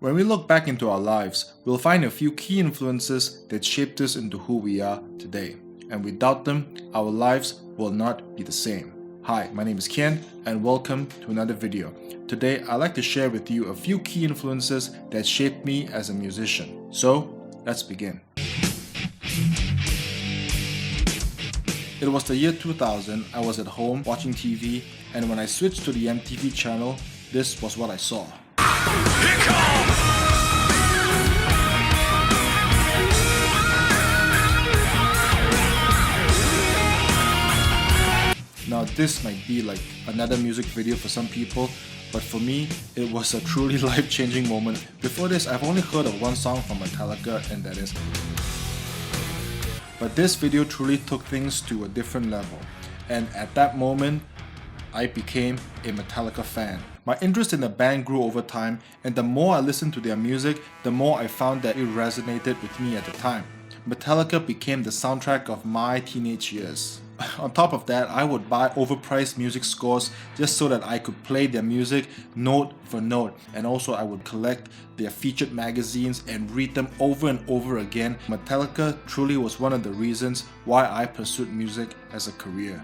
When we look back into our lives, we'll find a few key influences that shaped us into who we are today. And without them, our lives will not be the same. Hi, my name is Ken, and welcome to another video. Today, I'd like to share with you a few key influences that shaped me as a musician. So, let's begin. It was the year 2000, I was at home watching TV, and when I switched to the MTV channel, this was what I saw. Now this might be like another music video for some people, but for me, it was a truly life-changing moment. Before this, I've only heard of one song from Metallica, and that is. But this video truly took things to a different level, and at that moment, I became a Metallica fan. My interest in the band grew over time, and the more I listened to their music, the more I found that it resonated with me at the time. Metallica became the soundtrack of my teenage years. On top of that, I would buy overpriced music scores just so that I could play their music note for note, and also I would collect their featured magazines and read them over and over again. Metallica truly was one of the reasons why I pursued music as a career.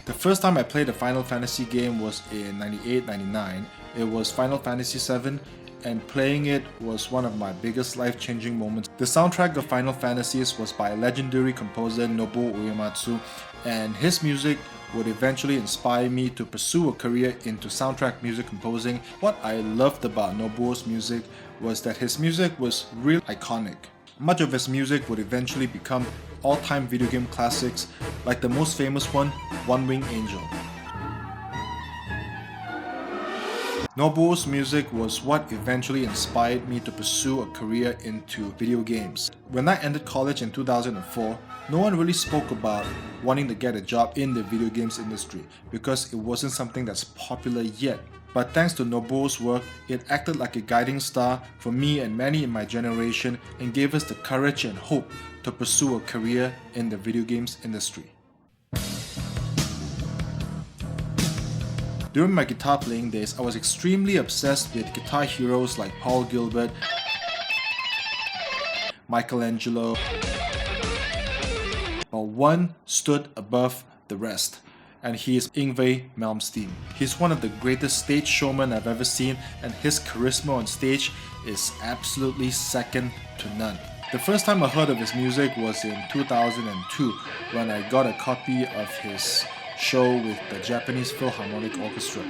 The first time I played a Final Fantasy game was in 98-99. It was Final Fantasy VII, and playing it was one of my biggest life-changing moments. The soundtrack of Final Fantasies was by legendary composer Nobuo Uematsu, and his music would eventually inspire me to pursue a career into soundtrack music composing. What I loved about Nobuo's music was that his music was really iconic. Much of his music would eventually become all-time video game classics, like the most famous one, One Winged Angel. Nobuo's music was what eventually inspired me to pursue a career into video games. When I ended college in 2004, no one really spoke about wanting to get a job in the video games industry because it wasn't something that's popular yet. But thanks to Nobuo's work, it acted like a guiding star for me and many in my generation and gave us the courage and hope to pursue a career in the video games industry. During my guitar playing days, I was extremely obsessed with guitar heroes like Paul Gilbert, Michelangelo, but one stood above the rest, and he is Yngwie Malmsteen. He's one of the greatest stage showmen I've ever seen, and his charisma on stage is absolutely second to none. The first time I heard of his music was in 2002 when I got a copy of his show with the Japanese Philharmonic Orchestra.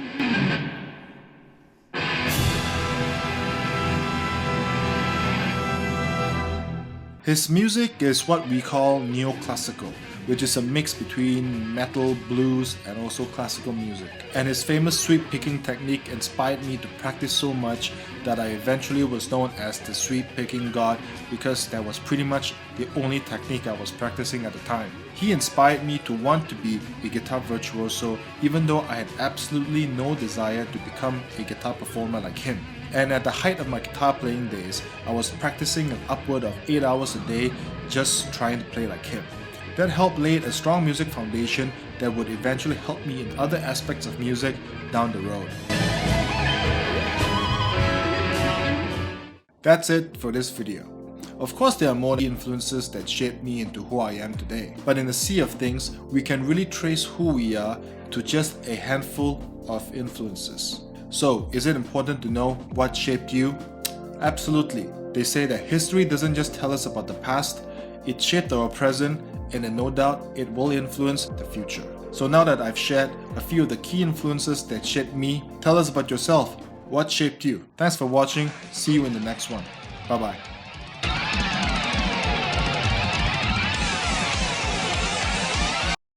His music is what we call neoclassical, which is a mix between metal, blues, and also classical music. And his famous sweep-picking technique inspired me to practice so much that I eventually was known as the sweep-picking god, because that was pretty much the only technique I was practicing at the time. He inspired me to want to be a guitar virtuoso, even though I had absolutely no desire to become a guitar performer like him. And at the height of my guitar playing days, I was practicing an upward of 8 hours a day just trying to play like him. That helped lay a strong music foundation that would eventually help me in other aspects of music down the road. That's it for this video. Of course, there are more influences that shaped me into who I am today, but in the sea of things, we can really trace who we are to just a handful of influences. So, is it important to know what shaped you? Absolutely. They say that history doesn't just tell us about the past, it shaped our present, and no doubt it will influence the future. So now that I've shared a few of the key influences that shaped me, tell us about yourself. What shaped you? Thanks for watching. See you in the next one. Bye bye.